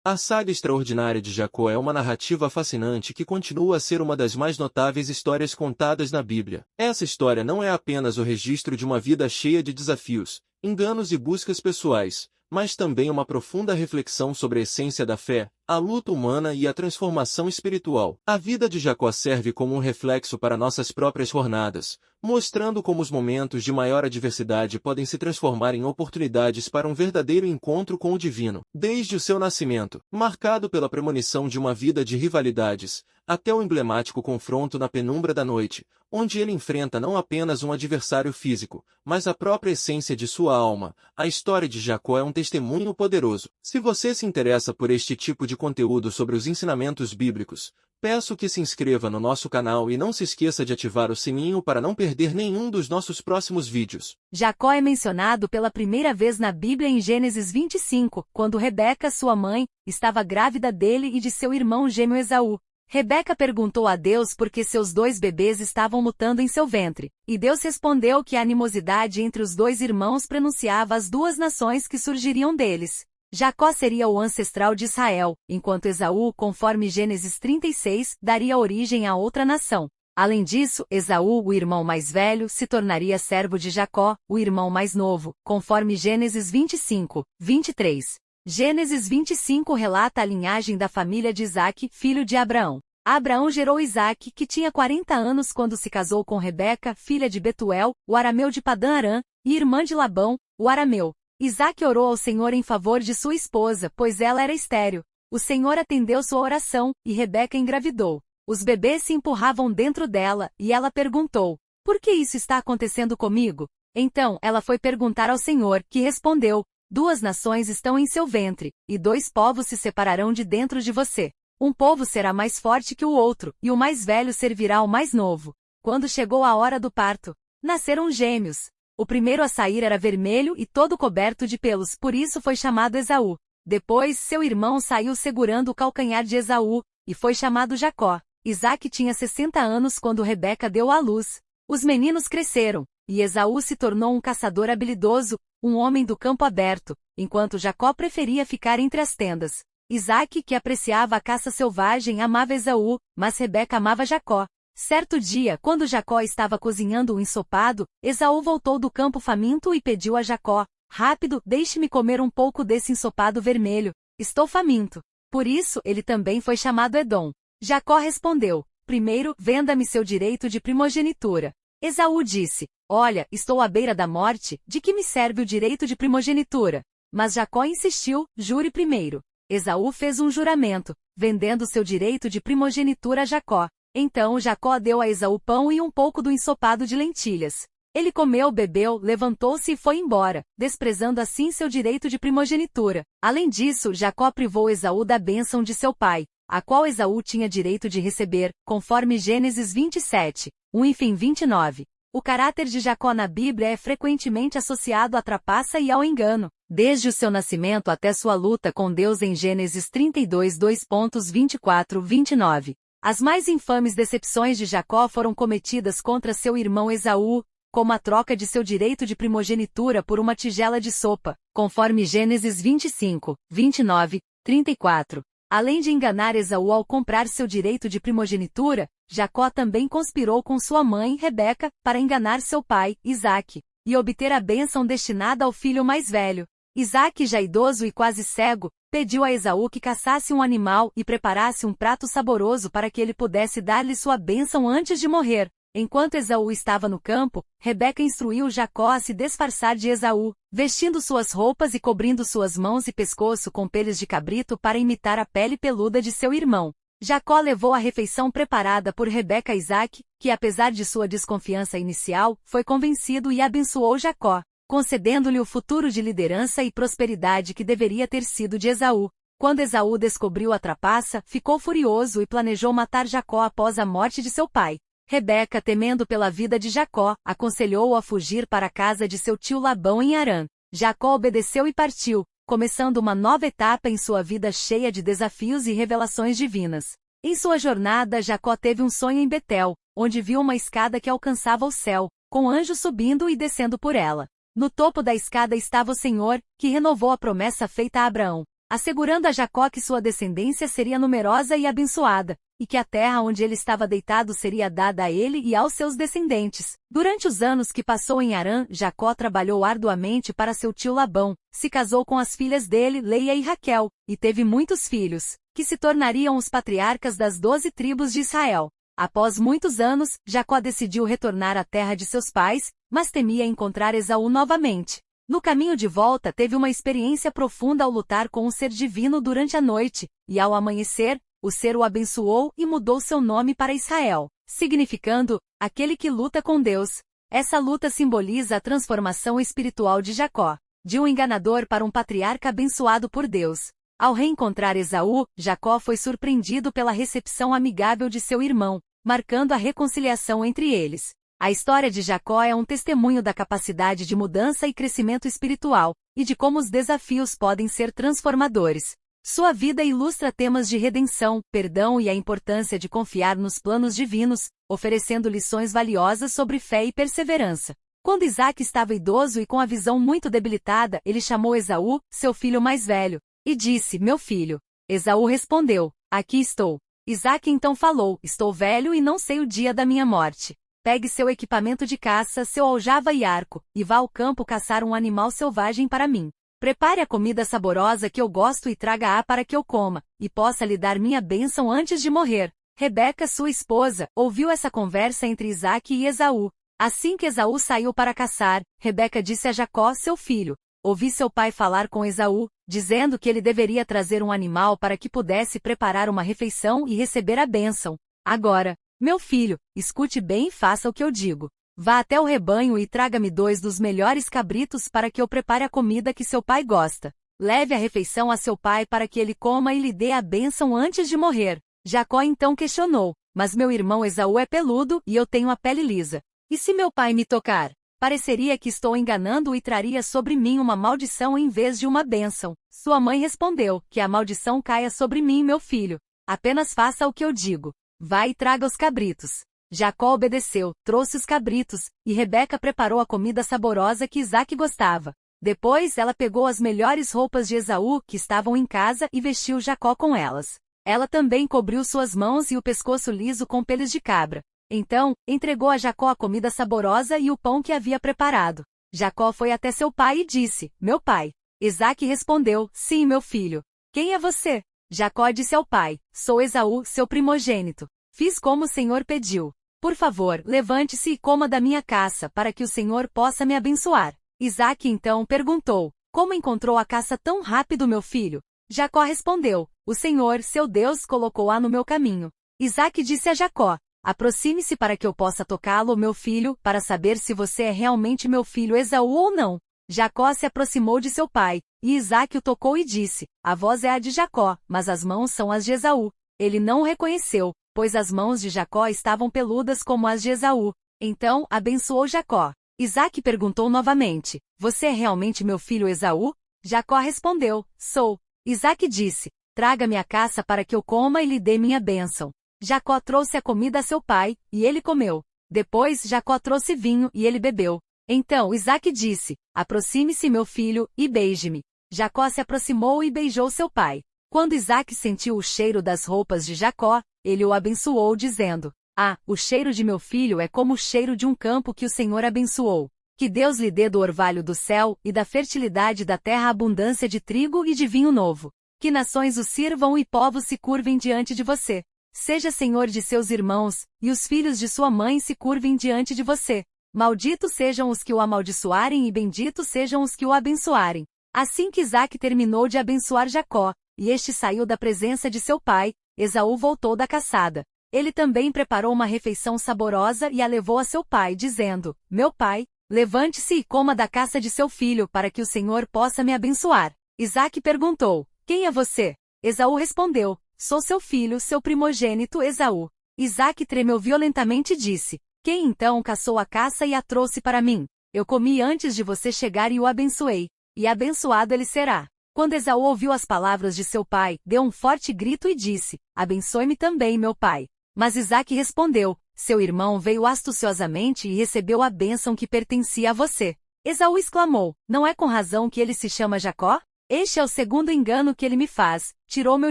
A saga extraordinária de Jacó é uma narrativa fascinante que continua a ser uma das mais notáveis histórias contadas na Bíblia. Essa história não é apenas o registro de uma vida cheia de desafios, enganos e buscas pessoais, mas também uma profunda reflexão sobre a essência da fé, a luta humana e a transformação espiritual. A vida de Jacó serve como um reflexo para nossas próprias jornadas, mostrando como os momentos de maior adversidade podem se transformar em oportunidades para um verdadeiro encontro com o divino. Desde o seu nascimento, marcado pela premonição de uma vida de rivalidades, até o emblemático confronto na penumbra da noite, onde ele enfrenta não apenas um adversário físico, mas a própria essência de sua alma, a história de Jacó é um testemunho poderoso. Se você se interessa por este tipo de conteúdo sobre os ensinamentos bíblicos, peço que se inscreva no nosso canal e não se esqueça de ativar o sininho para não perder nenhum dos nossos próximos vídeos. Jacó é mencionado pela primeira vez na Bíblia em Gênesis 25, quando Rebeca, sua mãe, estava grávida dele e de seu irmão gêmeo Esaú. Rebeca perguntou a Deus por que seus dois bebês estavam lutando em seu ventre, e Deus respondeu que a animosidade entre os dois irmãos pronunciava as duas nações que surgiriam deles. Jacó seria o ancestral de Israel, enquanto Esaú, conforme Gênesis 36, daria origem a outra nação. Além disso, Esaú, o irmão mais velho, se tornaria servo de Jacó, o irmão mais novo, conforme Gênesis 25, 23. Gênesis 25 relata a linhagem da família de Isaque, filho de Abraão. Abraão gerou Isaque, que tinha 40 anos quando se casou com Rebeca, filha de Betuel, o arameu de Padã-Arã, e irmã de Labão, o arameu. Isaque orou ao Senhor em favor de sua esposa, pois ela era estéril. O Senhor atendeu sua oração, e Rebeca engravidou. Os bebês se empurravam dentro dela, e ela perguntou: "Por que isso está acontecendo comigo?" Então ela foi perguntar ao Senhor, que respondeu: "Duas nações estão em seu ventre, e dois povos se separarão de dentro de você. Um povo será mais forte que o outro, e o mais velho servirá ao mais novo." Quando chegou a hora do parto, nasceram gêmeos. O primeiro a sair era vermelho e todo coberto de pelos, por isso foi chamado Esaú. Depois, seu irmão saiu segurando o calcanhar de Esaú, e foi chamado Jacó. Isaque tinha 60 anos quando Rebeca deu à luz. Os meninos cresceram, e Esaú se tornou um caçador habilidoso, um homem do campo aberto, enquanto Jacó preferia ficar entre as tendas. Isaque, que apreciava a caça selvagem, amava Esaú, mas Rebeca amava Jacó. Certo dia, quando Jacó estava cozinhando um ensopado, Esaú voltou do campo faminto e pediu a Jacó: "Rápido, deixe-me comer um pouco desse ensopado vermelho. Estou faminto." Por isso, ele também foi chamado Edom. Jacó respondeu: "Primeiro, venda-me seu direito de primogenitura." Esaú disse: "Olha, estou à beira da morte, de que me serve o direito de primogenitura?" Mas Jacó insistiu: "Jure primeiro." Esaú fez um juramento, vendendo seu direito de primogenitura a Jacó. Então Jacó deu a Esaú pão e um pouco do ensopado de lentilhas. Ele comeu, bebeu, levantou-se e foi embora, desprezando assim seu direito de primogenitura. Além disso, Jacó privou Esaú da bênção de seu pai, a qual Esaú tinha direito de receber, conforme Gênesis 27, 1 e fim 29. O caráter de Jacó na Bíblia é frequentemente associado à trapaça e ao engano, desde o seu nascimento até sua luta com Deus em Gênesis 32, 2.24-29. As mais infames decepções de Jacó foram cometidas contra seu irmão Esaú, como a troca de seu direito de primogenitura por uma tigela de sopa, conforme Gênesis 25, 29, 34. Além de enganar Esaú ao comprar seu direito de primogenitura, Jacó também conspirou com sua mãe, Rebeca, para enganar seu pai, Isaque, e obter a bênção destinada ao filho mais velho. Isaque, já idoso e quase cego, pediu a Esaú que caçasse um animal e preparasse um prato saboroso para que ele pudesse dar-lhe sua bênção antes de morrer. Enquanto Esaú estava no campo, Rebeca instruiu Jacó a se disfarçar de Esaú, vestindo suas roupas e cobrindo suas mãos e pescoço com peles de cabrito para imitar a pele peluda de seu irmão. Jacó levou a refeição preparada por Rebeca a Isaque, que apesar de sua desconfiança inicial, foi convencido e abençoou Jacó, concedendo-lhe o futuro de liderança e prosperidade que deveria ter sido de Esaú. Quando Esaú descobriu a trapaça, ficou furioso e planejou matar Jacó após a morte de seu pai. Rebeca, temendo pela vida de Jacó, aconselhou-o a fugir para a casa de seu tio Labão em Harã. Jacó obedeceu e partiu, começando uma nova etapa em sua vida cheia de desafios e revelações divinas. Em sua jornada, Jacó teve um sonho em Betel, onde viu uma escada que alcançava o céu, com anjos subindo e descendo por ela. No topo da escada estava o Senhor, que renovou a promessa feita a Abraão. assegurando a Jacó que sua descendência seria numerosa e abençoada, e que a terra onde ele estava deitado seria dada a ele e aos seus descendentes. Durante os anos que passou em Harã, Jacó trabalhou arduamente para seu tio Labão, se casou com as filhas dele, Leia e Raquel, e teve muitos filhos, que se tornariam os patriarcas das 12 tribos de Israel. Após muitos anos, Jacó decidiu retornar à terra de seus pais, mas temia encontrar Esaú novamente. No caminho de volta teve uma experiência profunda ao lutar com um ser divino durante a noite, e ao amanhecer, o ser o abençoou e mudou seu nome para Israel, significando, aquele que luta com Deus. Essa luta simboliza a transformação espiritual de Jacó, de um enganador para um patriarca abençoado por Deus. Ao reencontrar Esaú, Jacó foi surpreendido pela recepção amigável de seu irmão, marcando a reconciliação entre eles. A história de Jacó é um testemunho da capacidade de mudança e crescimento espiritual, e de como os desafios podem ser transformadores. Sua vida ilustra temas de redenção, perdão e a importância de confiar nos planos divinos, oferecendo lições valiosas sobre fé e perseverança. Quando Isaque estava idoso e com a visão muito debilitada, ele chamou Esaú, seu filho mais velho, e disse: "Meu filho." Esaú respondeu: "Aqui estou." Isaque então falou: "Estou velho e não sei o dia da minha morte. Pegue seu equipamento de caça, seu aljava e arco, e vá ao campo caçar um animal selvagem para mim. Prepare a comida saborosa que eu gosto e traga-a para que eu coma, e possa lhe dar minha bênção antes de morrer." Rebeca, sua esposa, ouviu essa conversa entre Isaque e Esaú. Assim que Esaú saiu para caçar, Rebeca disse a Jacó, seu filho: "Ouvi seu pai falar com Esaú, dizendo que ele deveria trazer um animal para que pudesse preparar uma refeição e receber a bênção. Agora, meu filho, escute bem e faça o que eu digo. Vá até o rebanho e traga-me 2 dos melhores cabritos para que eu prepare a comida que seu pai gosta. Leve a refeição a seu pai para que ele coma e lhe dê a bênção antes de morrer." Jacó então questionou: "Mas meu irmão Esaú é peludo e eu tenho a pele lisa. E se meu pai me tocar? Pareceria que estou enganando e traria sobre mim uma maldição em vez de uma bênção." Sua mãe respondeu: "Que a maldição caia sobre mim, meu filho. Apenas faça o que eu digo. Vá e traga os cabritos." Jacó obedeceu, trouxe os cabritos, e Rebeca preparou a comida saborosa que Isaque gostava. Depois ela pegou as melhores roupas de Esaú que estavam em casa e vestiu Jacó com elas. Ela também cobriu suas mãos e o pescoço liso com peles de cabra. Então, entregou a Jacó a comida saborosa e o pão que havia preparado. Jacó foi até seu pai e disse: "Meu pai." Isaque respondeu: "Sim, meu filho." "Quem é você?" Jacó disse ao pai: "Sou Esaú, seu primogênito. Fiz como o Senhor pediu. Por favor, levante-se e coma da minha caça para que o Senhor possa me abençoar." Isaque então perguntou: "Como encontrou a caça tão rápido, meu filho?" Jacó respondeu: "O Senhor, seu Deus, colocou-a no meu caminho." Isaque disse a Jacó: "Aproxime-se para que eu possa tocá-lo, meu filho, para saber se você é realmente meu filho Esaú ou não." Jacó se aproximou de seu pai, e Isaque o tocou e disse: "A voz é a de Jacó, mas as mãos são as de Esaú." Ele não o reconheceu, pois as mãos de Jacó estavam peludas como as de Esaú. Então, abençoou Jacó. Isaque perguntou novamente: "Você é realmente meu filho Esaú?" Jacó respondeu: "Sou." Isaque disse: "Traga-me a caça para que eu coma e lhe dê minha bênção." Jacó trouxe a comida a seu pai, e ele comeu. Depois Jacó trouxe vinho e ele bebeu. Então Isaque disse: "Aproxime-se, meu filho, e beije-me." Jacó se aproximou e beijou seu pai. Quando Isaque sentiu o cheiro das roupas de Jacó, ele o abençoou dizendo: "Ah, o cheiro de meu filho é como o cheiro de um campo que o Senhor abençoou. Que Deus lhe dê do orvalho do céu e da fertilidade da terra abundância de trigo e de vinho novo. Que nações o sirvam e povos se curvem diante de você. Seja senhor de seus irmãos, e os filhos de sua mãe se curvem diante de você. Malditos sejam os que o amaldiçoarem e benditos sejam os que o abençoarem." Assim que Isaque terminou de abençoar Jacó, e este saiu da presença de seu pai, Esaú voltou da caçada. Ele também preparou uma refeição saborosa e a levou a seu pai, dizendo: "Meu pai, levante-se e coma da caça de seu filho para que o Senhor possa me abençoar." Isaque perguntou: "Quem é você?" Esaú respondeu: "Sou seu filho, seu primogênito Esaú." Isaque tremeu violentamente e disse: "Quem então caçou a caça e a trouxe para mim? Eu comi antes de você chegar e o abençoei, e abençoado ele será." Quando Esaú ouviu as palavras de seu pai, deu um forte grito e disse: "Abençoe-me também, meu pai." Mas Isaque respondeu: "Seu irmão veio astuciosamente e recebeu a bênção que pertencia a você." Esaú exclamou: "Não é com razão que ele se chama Jacó? Este é o segundo engano que ele me faz. Tirou meu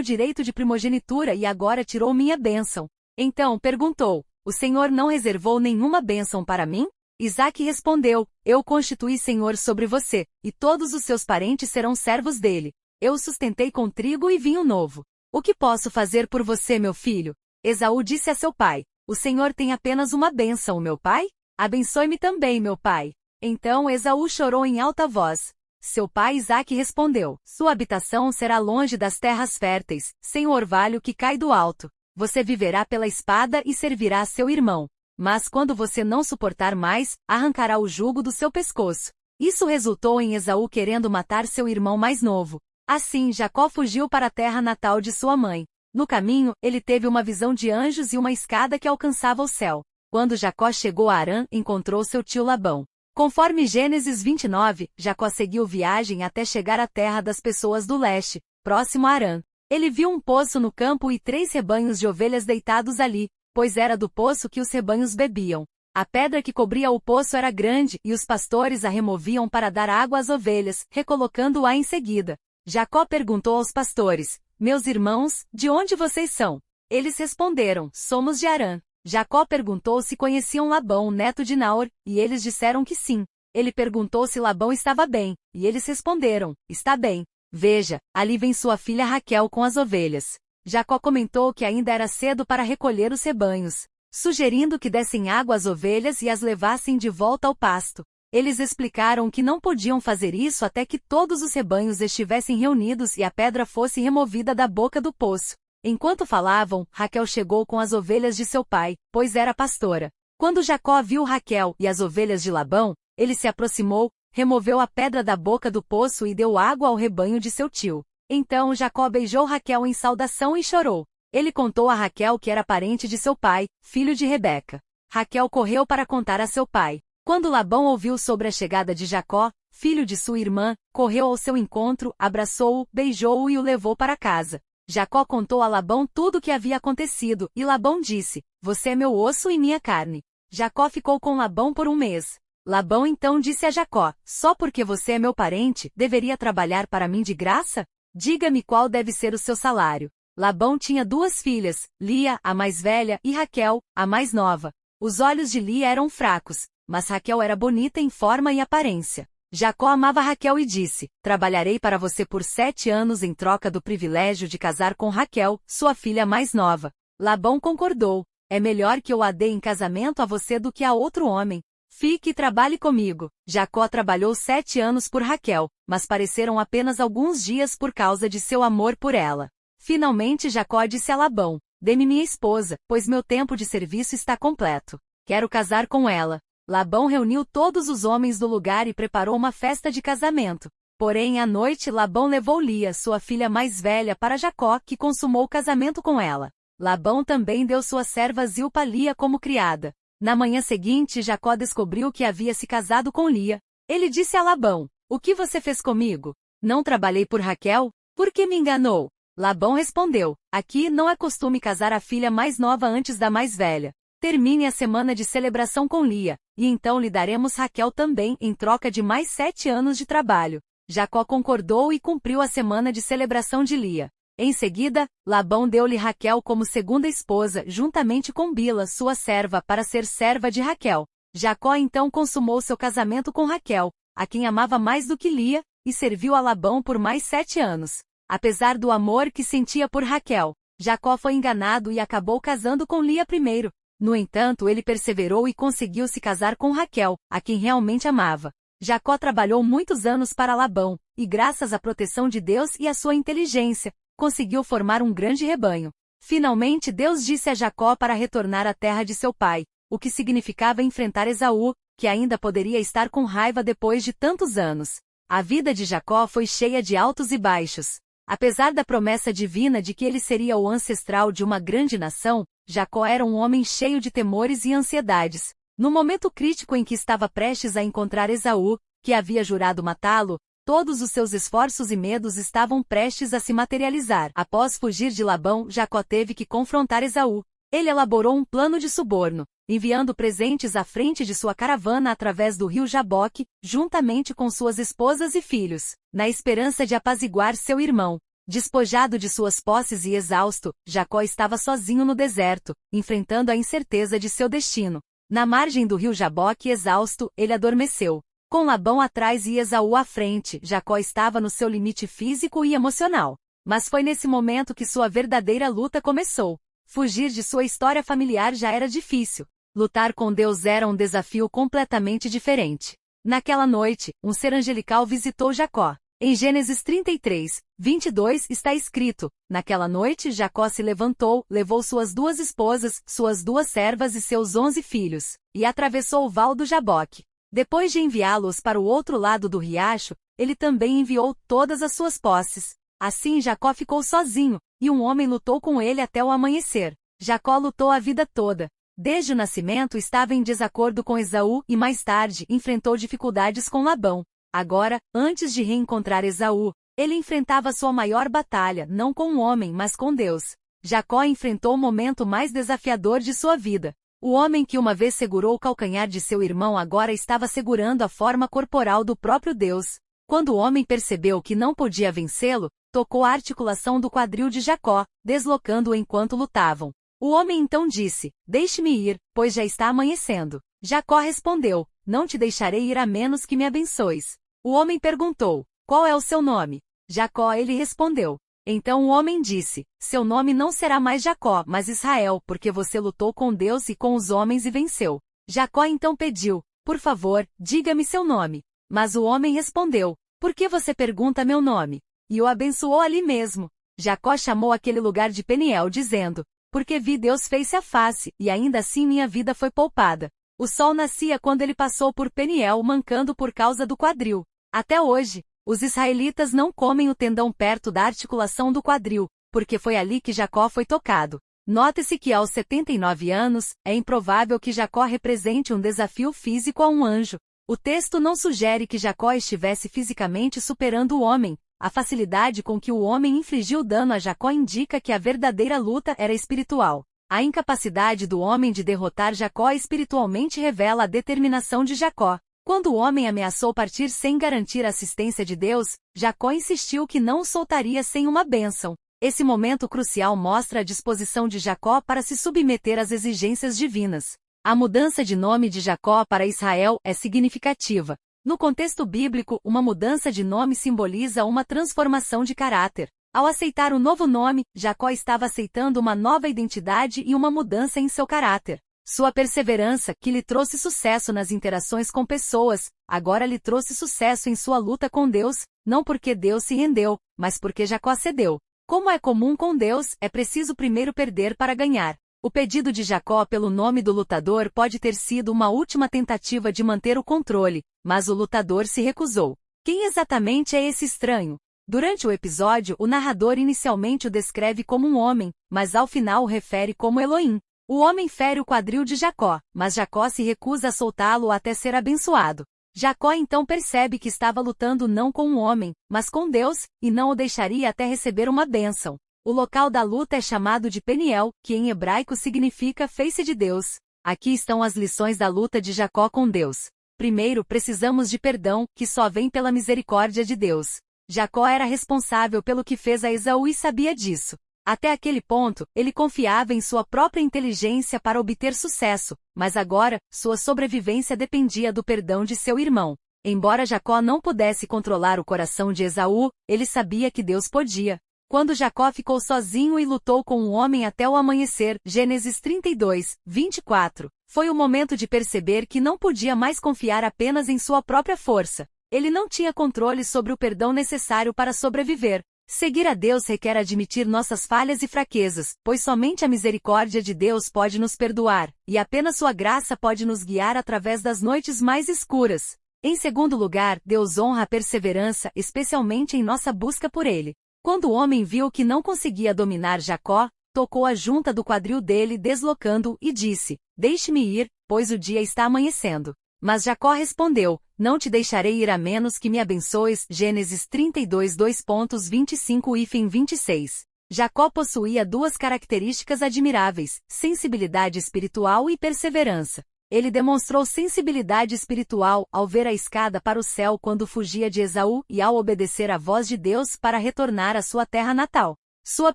direito de primogenitura e agora tirou minha bênção. Então perguntou: o Senhor não reservou nenhuma bênção para mim? Isaque respondeu: eu constituí Senhor sobre você, e todos os seus parentes serão servos dele. Eu o sustentei com trigo e vinho novo. O que posso fazer por você, meu filho? Esaú disse a seu pai: o Senhor tem apenas uma bênção, meu pai? Abençoe-me também, meu pai. Então Esaú chorou em alta voz. Seu pai Isaque respondeu: sua habitação será longe das terras férteis, sem o orvalho que cai do alto. Você viverá pela espada e servirá a seu irmão. Mas quando você não suportar mais, arrancará o jugo do seu pescoço. Isso resultou em Esaú querendo matar seu irmão mais novo. Assim, Jacó fugiu para a terra natal de sua mãe. No caminho, ele teve uma visão de anjos e uma escada que alcançava o céu. Quando Jacó chegou a Harã, encontrou seu tio Labão. Conforme Gênesis 29, Jacó seguiu viagem até chegar à terra das pessoas do leste, próximo a Harã. Ele viu um poço no campo e 3 rebanhos de ovelhas deitados ali, pois era do poço que os rebanhos bebiam. A pedra que cobria o poço era grande e os pastores a removiam para dar água às ovelhas, recolocando-a em seguida. Jacó perguntou aos pastores: meus irmãos, de onde vocês são? Eles responderam: somos de Harã. Jacó perguntou se conheciam Labão, neto de Naor, e eles disseram que sim. Ele perguntou se Labão estava bem, e eles responderam: está bem. Veja, ali vem sua filha Raquel com as ovelhas. Jacó comentou que ainda era cedo para recolher os rebanhos, sugerindo que dessem água às ovelhas e as levassem de volta ao pasto. Eles explicaram que não podiam fazer isso até que todos os rebanhos estivessem reunidos e a pedra fosse removida da boca do poço. Enquanto falavam, Raquel chegou com as ovelhas de seu pai, pois era pastora. Quando Jacó viu Raquel e as ovelhas de Labão, ele se aproximou, removeu a pedra da boca do poço e deu água ao rebanho de seu tio. Então Jacó beijou Raquel em saudação e chorou. Ele contou a Raquel que era parente de seu pai, filho de Rebeca. Raquel correu para contar a seu pai. Quando Labão ouviu sobre a chegada de Jacó, filho de sua irmã, correu ao seu encontro, abraçou-o, beijou-o e o levou para casa. Jacó contou a Labão tudo o que havia acontecido, e Labão disse: você é meu osso e minha carne. Jacó ficou com Labão por 1 mês. Labão então disse a Jacó: só porque você é meu parente, deveria trabalhar para mim de graça? Diga-me qual deve ser o seu salário. Labão tinha 2 filhas, Lia, a mais velha, e Raquel, a mais nova. Os olhos de Lia eram fracos, mas Raquel era bonita em forma e aparência. Jacó amava Raquel e disse: trabalharei para você por 7 anos em troca do privilégio de casar com Raquel, sua filha mais nova. Labão concordou: é melhor que eu a dê em casamento a você do que a outro homem. Fique e trabalhe comigo. Jacó trabalhou 7 anos por Raquel, mas pareceram apenas alguns dias por causa de seu amor por ela. Finalmente Jacó disse a Labão: dê-me minha esposa, pois meu tempo de serviço está completo. Quero casar com ela. Labão reuniu todos os homens do lugar e preparou uma festa de casamento. Porém, à noite Labão levou Lia, sua filha mais velha, para Jacó, que consumou o casamento com ela. Labão também deu sua serva Zilpa a Lia como criada. Na manhã seguinte, Jacó descobriu que havia se casado com Lia. Ele disse a Labão: o que você fez comigo? Não trabalhei por Raquel? Por que me enganou? Labão respondeu: aqui não é costume casar a filha mais nova antes da mais velha. Termine a semana de celebração com Lia, e então lhe daremos Raquel também em troca de mais 7 anos de trabalho. Jacó concordou e cumpriu a semana de celebração de Lia. Em seguida, Labão deu-lhe Raquel como segunda esposa, juntamente com Bila, sua serva, para ser serva de Raquel. Jacó então consumou seu casamento com Raquel, a quem amava mais do que Lia, e serviu a Labão por mais 7 anos. Apesar do amor que sentia por Raquel, Jacó foi enganado e acabou casando com Lia primeiro. No entanto, ele perseverou e conseguiu se casar com Raquel, a quem realmente amava. Jacó trabalhou muitos anos para Labão, e graças à proteção de Deus e à sua inteligência, conseguiu formar um grande rebanho. Finalmente Deus disse a Jacó para retornar à terra de seu pai, o que significava enfrentar Esaú, que ainda poderia estar com raiva depois de tantos anos. A vida de Jacó foi cheia de altos e baixos. Apesar da promessa divina de que ele seria o ancestral de uma grande nação, Jacó era um homem cheio de temores e ansiedades. No momento crítico em que estava prestes a encontrar Esaú, que havia jurado matá-lo, todos os seus esforços e medos estavam prestes a se materializar. Após fugir de Labão, Jacó teve que confrontar Esaú. Ele elaborou um plano de suborno. enviando presentes à frente de sua caravana através do rio Jaboque, juntamente com suas esposas e filhos, na esperança de apaziguar seu irmão. Despojado de suas posses e exausto, Jacó estava sozinho no deserto, enfrentando a incerteza de seu destino. Na margem do rio Jaboque exausto, ele adormeceu. Com Labão atrás e Esaú à frente, Jacó estava no seu limite físico e emocional. Mas foi nesse momento que sua verdadeira luta começou. Fugir de sua história familiar já era difícil. Lutar com Deus era um desafio completamente diferente. Naquela noite, um ser angelical visitou Jacó. Em Gênesis 33, 22 está escrito: naquela noite Jacó se levantou, levou suas 2 esposas, suas 2 servas e seus 11 filhos, e atravessou o val do Jaboque. Depois de enviá-los para o outro lado do riacho, ele também enviou todas as suas posses. Assim Jacó ficou sozinho, e um homem lutou com ele até o amanhecer. Jacó lutou a vida toda. Desde o nascimento estava em desacordo com Esaú e mais tarde enfrentou dificuldades com Labão. Agora, antes de reencontrar Esaú, ele enfrentava sua maior batalha, não com um homem mas com Deus. Jacó enfrentou o momento mais desafiador de sua vida. O homem que uma vez segurou o calcanhar de seu irmão agora estava segurando a forma corporal do próprio Deus. Quando o homem percebeu que não podia vencê-lo, tocou a articulação do quadril de Jacó, deslocando-o enquanto lutavam. O homem então disse: deixe-me ir, pois já está amanhecendo. Jacó respondeu: não te deixarei ir a menos que me abençoes. O homem perguntou: qual é o seu nome? Jacó, ele respondeu. Então o homem disse: seu nome não será mais Jacó, mas Israel, porque você lutou com Deus e com os homens e venceu. Jacó então pediu: por favor, diga-me seu nome. Mas o homem respondeu: por que você pergunta meu nome? E o abençoou ali mesmo. Jacó chamou aquele lugar de Peniel, dizendo: porque vi Deus fez-se a face, e ainda assim minha vida foi poupada. O sol nascia quando ele passou por Peniel, mancando por causa do quadril. Até hoje, os israelitas não comem o tendão perto da articulação do quadril, porque foi ali que Jacó foi tocado. Note-se que aos 79 anos, é improvável que Jacó represente um desafio físico a um anjo. O texto não sugere que Jacó estivesse fisicamente superando o homem. A facilidade com que o homem infligiu dano a Jacó indica que a verdadeira luta era espiritual. A incapacidade do homem de derrotar Jacó espiritualmente revela a determinação de Jacó. Quando o homem ameaçou partir sem garantir a assistência de Deus, Jacó insistiu que não o soltaria sem uma bênção. Esse momento crucial mostra a disposição de Jacó para se submeter às exigências divinas. A mudança de nome de Jacó para Israel é significativa. No contexto bíblico, uma mudança de nome simboliza uma transformação de caráter. Ao aceitar o novo nome, Jacó estava aceitando uma nova identidade e uma mudança em seu caráter. Sua perseverança, que lhe trouxe sucesso nas interações com pessoas, agora lhe trouxe sucesso em sua luta com Deus, não porque Deus se rendeu, mas porque Jacó cedeu. Como é comum com Deus, é preciso primeiro perder para ganhar. O pedido de Jacó pelo nome do lutador pode ter sido uma última tentativa de manter o controle, mas o lutador se recusou. Quem exatamente é esse estranho? Durante o episódio, o narrador inicialmente o descreve como um homem, mas ao final o refere como Elohim. O homem fere o quadril de Jacó, mas Jacó se recusa a soltá-lo até ser abençoado. Jacó então percebe que estava lutando não com um homem, mas com Deus, e não o deixaria até receber uma bênção. O local da luta é chamado de Peniel, que em hebraico significa face de Deus. Aqui estão as lições da luta de Jacó com Deus. Primeiro, precisamos de perdão, que só vem pela misericórdia de Deus. Jacó era responsável pelo que fez a Esaú e sabia disso. Até aquele ponto, ele confiava em sua própria inteligência para obter sucesso, mas agora, sua sobrevivência dependia do perdão de seu irmão. Embora Jacó não pudesse controlar o coração de Esaú, ele sabia que Deus podia. Quando Jacó ficou sozinho e lutou com um homem até o amanhecer, Gênesis 32, 24, foi o momento de perceber que não podia mais confiar apenas em sua própria força. Ele não tinha controle sobre o perdão necessário para sobreviver. Seguir a Deus requer admitir nossas falhas e fraquezas, pois somente a misericórdia de Deus pode nos perdoar, e apenas sua graça pode nos guiar através das noites mais escuras. Em segundo lugar, Deus honra a perseverança, especialmente em nossa busca por Ele. Quando o homem viu que não conseguia dominar Jacó, tocou a junta do quadril dele deslocando-o e disse: deixe-me ir, pois o dia está amanhecendo. Mas Jacó respondeu: não te deixarei ir a menos que me abençoes. Gênesis 32, 2.25 e 26. Jacó possuía duas características admiráveis: sensibilidade espiritual e perseverança. Ele demonstrou sensibilidade espiritual ao ver a escada para o céu quando fugia de Esaú e ao obedecer à voz de Deus para retornar à sua terra natal. Sua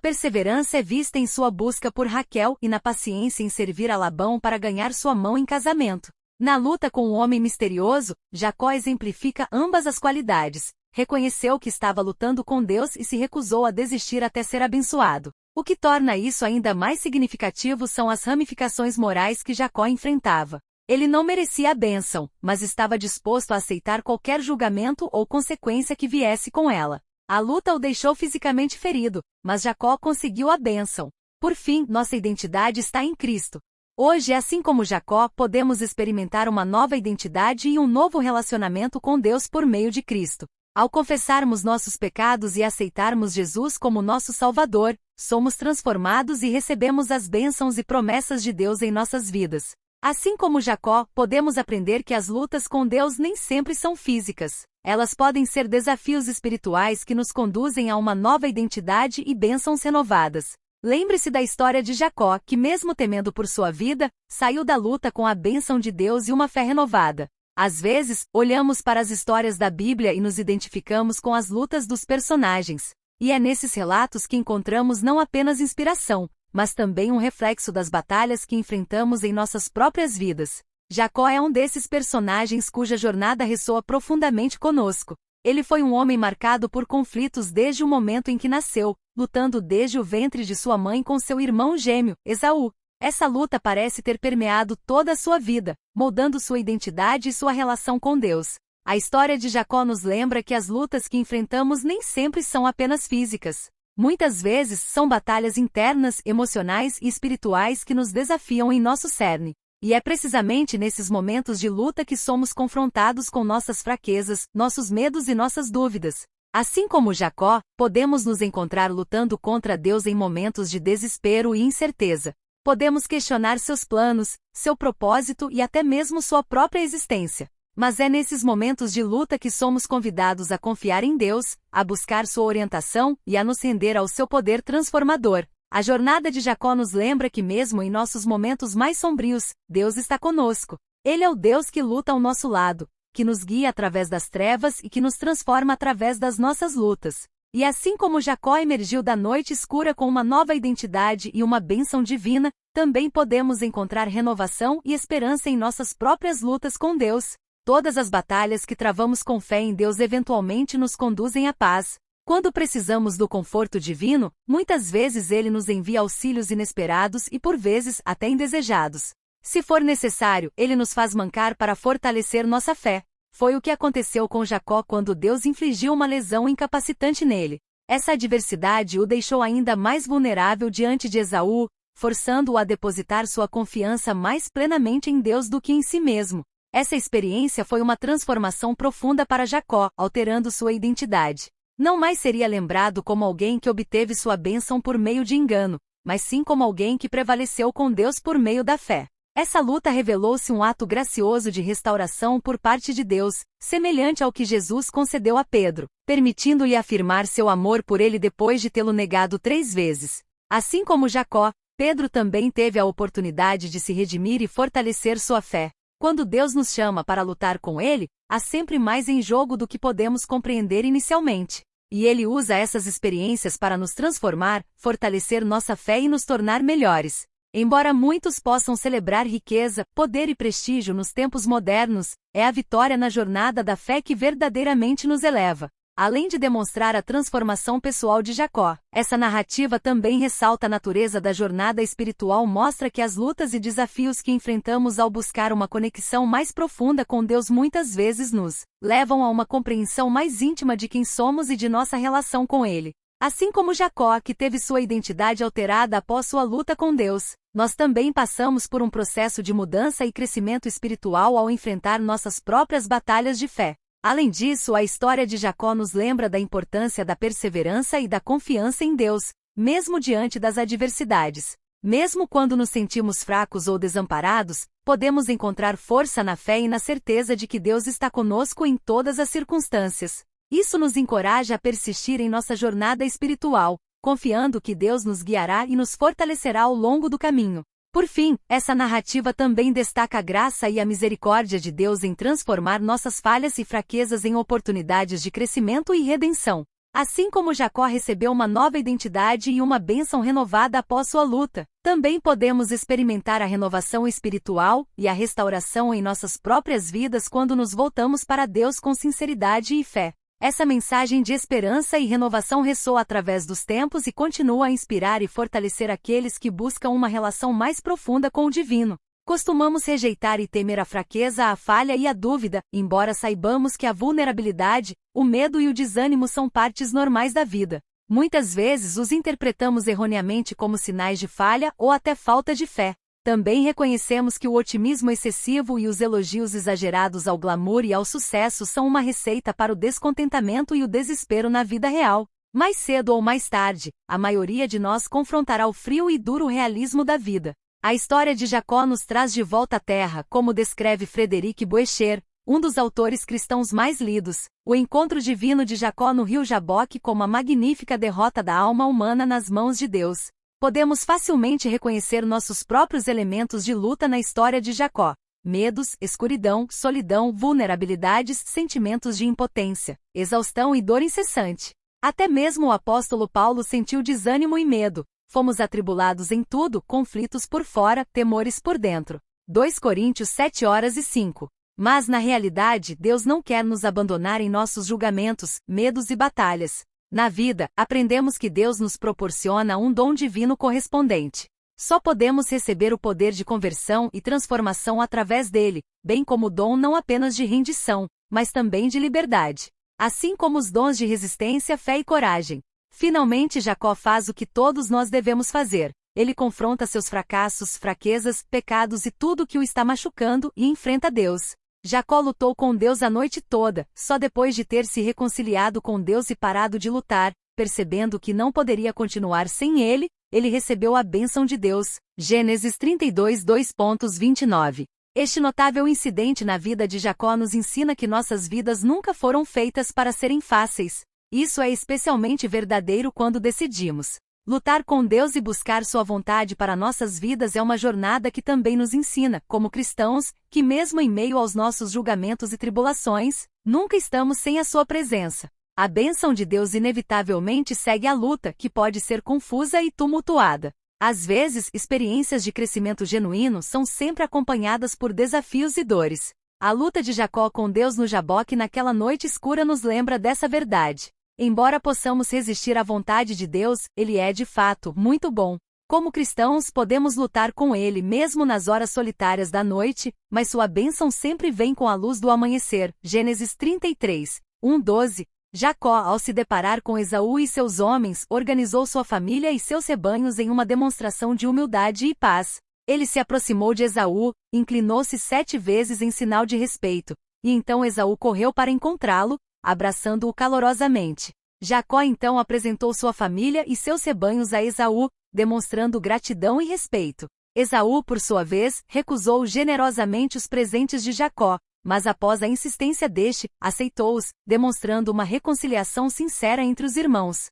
perseverança é vista em sua busca por Raquel e na paciência em servir a Labão para ganhar sua mão em casamento. Na luta com o homem misterioso, Jacó exemplifica ambas as qualidades. Reconheceu que estava lutando com Deus e se recusou a desistir até ser abençoado. O que torna isso ainda mais significativo são as ramificações morais que Jacó enfrentava. Ele não merecia a bênção, mas estava disposto a aceitar qualquer julgamento ou consequência que viesse com ela. A luta o deixou fisicamente ferido, mas Jacó conseguiu a bênção. Por fim, nossa identidade está em Cristo. Hoje, assim como Jacó, podemos experimentar uma nova identidade e um novo relacionamento com Deus por meio de Cristo. Ao confessarmos nossos pecados e aceitarmos Jesus como nosso Salvador, somos transformados e recebemos as bênçãos e promessas de Deus em nossas vidas. Assim como Jacó, podemos aprender que as lutas com Deus nem sempre são físicas. Elas podem ser desafios espirituais que nos conduzem a uma nova identidade e bênçãos renovadas. Lembre-se da história de Jacó, que mesmo temendo por sua vida, saiu da luta com a bênção de Deus e uma fé renovada. Às vezes, olhamos para as histórias da Bíblia e nos identificamos com as lutas dos personagens. E é nesses relatos que encontramos não apenas inspiração, mas também um reflexo das batalhas que enfrentamos em nossas próprias vidas. Jacó é um desses personagens cuja jornada ressoa profundamente conosco. Ele foi um homem marcado por conflitos desde o momento em que nasceu, lutando desde o ventre de sua mãe com seu irmão gêmeo, Esaú. Essa luta parece ter permeado toda a sua vida, moldando sua identidade e sua relação com Deus. A história de Jacó nos lembra que as lutas que enfrentamos nem sempre são apenas físicas. Muitas vezes são batalhas internas, emocionais e espirituais que nos desafiam em nosso cerne. E é precisamente nesses momentos de luta que somos confrontados com nossas fraquezas, nossos medos e nossas dúvidas. Assim como Jacó, podemos nos encontrar lutando contra Deus em momentos de desespero e incerteza. Podemos questionar seus planos, seu propósito e até mesmo sua própria existência. Mas é nesses momentos de luta que somos convidados a confiar em Deus, a buscar sua orientação e a nos render ao seu poder transformador. A jornada de Jacó nos lembra que mesmo em nossos momentos mais sombrios, Deus está conosco. Ele é o Deus que luta ao nosso lado, que nos guia através das trevas e que nos transforma através das nossas lutas. E assim como Jacó emergiu da noite escura com uma nova identidade e uma bênção divina, também podemos encontrar renovação e esperança em nossas próprias lutas com Deus. Todas as batalhas que travamos com fé em Deus eventualmente nos conduzem à paz. Quando precisamos do conforto divino, muitas vezes Ele nos envia auxílios inesperados e por vezes até indesejados. Se for necessário, Ele nos faz mancar para fortalecer nossa fé. Foi o que aconteceu com Jacó quando Deus infligiu uma lesão incapacitante nele. Essa adversidade o deixou ainda mais vulnerável diante de Esaú, forçando-o a depositar sua confiança mais plenamente em Deus do que em si mesmo. Essa experiência foi uma transformação profunda para Jacó, alterando sua identidade. Não mais seria lembrado como alguém que obteve sua bênção por meio de engano, mas sim como alguém que prevaleceu com Deus por meio da fé. Essa luta revelou-se um ato gracioso de restauração por parte de Deus, semelhante ao que Jesus concedeu a Pedro, permitindo-lhe afirmar seu amor por ele depois de tê-lo negado 3 vezes. Assim como Jacó, Pedro também teve a oportunidade de se redimir e fortalecer sua fé. Quando Deus nos chama para lutar com Ele, há sempre mais em jogo do que podemos compreender inicialmente. E Ele usa essas experiências para nos transformar, fortalecer nossa fé e nos tornar melhores. Embora muitos possam celebrar riqueza, poder e prestígio nos tempos modernos, é a vitória na jornada da fé que verdadeiramente nos eleva. Além de demonstrar a transformação pessoal de Jacó, essa narrativa também ressalta a natureza da jornada espiritual, mostra que as lutas e desafios que enfrentamos ao buscar uma conexão mais profunda com Deus muitas vezes nos levam a uma compreensão mais íntima de quem somos e de nossa relação com Ele. Assim como Jacó, que teve sua identidade alterada após sua luta com Deus, nós também passamos por um processo de mudança e crescimento espiritual ao enfrentar nossas próprias batalhas de fé. Além disso, a história de Jacó nos lembra da importância da perseverança e da confiança em Deus, mesmo diante das adversidades. Mesmo quando nos sentimos fracos ou desamparados, podemos encontrar força na fé e na certeza de que Deus está conosco em todas as circunstâncias. Isso nos encoraja a persistir em nossa jornada espiritual, confiando que Deus nos guiará e nos fortalecerá ao longo do caminho. Por fim, essa narrativa também destaca a graça e a misericórdia de Deus em transformar nossas falhas e fraquezas em oportunidades de crescimento e redenção. Assim como Jacó recebeu uma nova identidade e uma bênção renovada após sua luta, também podemos experimentar a renovação espiritual e a restauração em nossas próprias vidas quando nos voltamos para Deus com sinceridade e fé. Essa mensagem de esperança e renovação ressoa através dos tempos e continua a inspirar e fortalecer aqueles que buscam uma relação mais profunda com o divino. Costumamos rejeitar e temer a fraqueza, a falha e a dúvida, embora saibamos que a vulnerabilidade, o medo e o desânimo são partes normais da vida. Muitas vezes os interpretamos erroneamente como sinais de falha ou até falta de fé. Também reconhecemos que o otimismo excessivo e os elogios exagerados ao glamour e ao sucesso são uma receita para o descontentamento e o desespero na vida real. Mais cedo ou mais tarde, a maioria de nós confrontará o frio e duro realismo da vida. A história de Jacó nos traz de volta à terra, como descreve Frederic Boecher, um dos autores cristãos mais lidos, o encontro divino de Jacó no rio Jaboque como a magnífica derrota da alma humana nas mãos de Deus. Podemos facilmente reconhecer nossos próprios elementos de luta na história de Jacó. Medos, escuridão, solidão, vulnerabilidades, sentimentos de impotência, exaustão e dor incessante. Até mesmo o apóstolo Paulo sentiu desânimo e medo. Fomos atribulados em tudo, conflitos por fora, temores por dentro. 2 Coríntios 7:5. Mas na realidade, Deus não quer nos abandonar em nossos julgamentos, medos e batalhas. Na vida, aprendemos que Deus nos proporciona um dom divino correspondente. Só podemos receber o poder de conversão e transformação através dele, bem como o dom não apenas de rendição, mas também de liberdade. Assim como os dons de resistência, fé e coragem. Finalmente Jacó faz o que todos nós devemos fazer. Ele confronta seus fracassos, fraquezas, pecados e tudo que o está machucando e enfrenta Deus. Jacó lutou com Deus a noite toda, só depois de ter se reconciliado com Deus e parado de lutar, percebendo que não poderia continuar sem ele, ele recebeu a bênção de Deus. Gênesis 32, 2:29. Este notável incidente na vida de Jacó nos ensina que nossas vidas nunca foram feitas para serem fáceis. Isso é especialmente verdadeiro quando decidimos lutar com Deus e buscar sua vontade para nossas vidas. É uma jornada que também nos ensina, como cristãos, que mesmo em meio aos nossos julgamentos e tribulações, nunca estamos sem a sua presença. A bênção de Deus inevitavelmente segue a luta, que pode ser confusa e tumultuada. Às vezes, experiências de crescimento genuíno são sempre acompanhadas por desafios e dores. A luta de Jacó com Deus no Jaboque naquela noite escura nos lembra dessa verdade. Embora possamos resistir à vontade de Deus, Ele é de fato muito bom. Como cristãos, podemos lutar com Ele mesmo nas horas solitárias da noite, mas sua bênção sempre vem com a luz do amanhecer. Gênesis 33, 1:12. Jacó, ao se deparar com Esaú e seus homens, organizou sua família e seus rebanhos em uma demonstração de humildade e paz. Ele se aproximou de Esaú, inclinou-se 7 vezes em sinal de respeito, e então Esaú correu para encontrá-lo, abraçando-o calorosamente. Jacó então apresentou sua família e seus rebanhos a Esaú, demonstrando gratidão e respeito. Esaú, por sua vez, recusou generosamente os presentes de Jacó, mas após a insistência deste, aceitou-os, demonstrando uma reconciliação sincera entre os irmãos.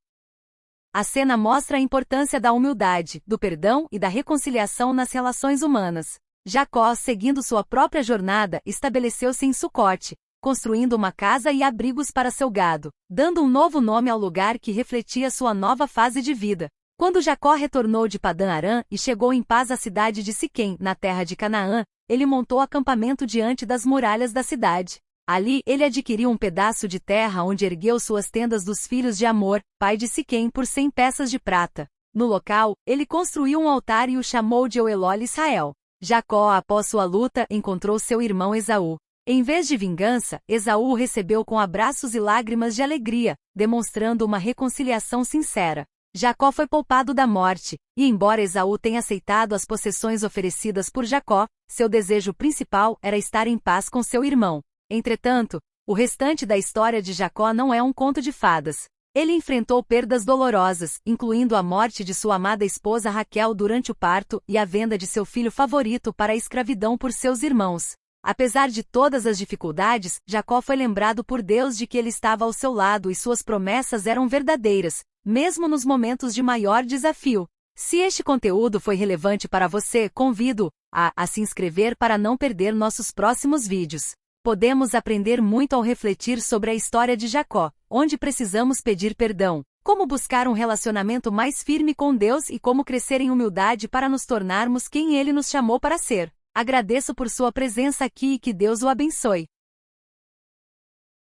A cena mostra a importância da humildade, do perdão e da reconciliação nas relações humanas. Jacó, seguindo sua própria jornada, estabeleceu-se em Sucote, construindo uma casa e abrigos para seu gado, dando um novo nome ao lugar que refletia sua nova fase de vida. Quando Jacó retornou de Padã-Arã e chegou em paz à cidade de Siquém, na terra de Canaã, ele montou acampamento diante das muralhas da cidade. Ali, ele adquiriu um pedaço de terra onde ergueu suas tendas dos filhos de Amor, pai de Siquém, por 100 peças de prata. No local, ele construiu um altar e o chamou de Elol Israel. Jacó, após sua luta, encontrou seu irmão Esaú. Em vez de vingança, Esaú o recebeu com abraços e lágrimas de alegria, demonstrando uma reconciliação sincera. Jacó foi poupado da morte, e embora Esaú tenha aceitado as possessões oferecidas por Jacó, seu desejo principal era estar em paz com seu irmão. Entretanto, o restante da história de Jacó não é um conto de fadas. Ele enfrentou perdas dolorosas, incluindo a morte de sua amada esposa Raquel durante o parto e a venda de seu filho favorito para a escravidão por seus irmãos. Apesar de todas as dificuldades, Jacó foi lembrado por Deus de que ele estava ao seu lado e suas promessas eram verdadeiras, mesmo nos momentos de maior desafio. Se este conteúdo foi relevante para você, convido a se inscrever para não perder nossos próximos vídeos. Podemos aprender muito ao refletir sobre a história de Jacó, onde precisamos pedir perdão, como buscar um relacionamento mais firme com Deus e como crescer em humildade para nos tornarmos quem Ele nos chamou para ser. Agradeço por sua presença aqui e que Deus o abençoe.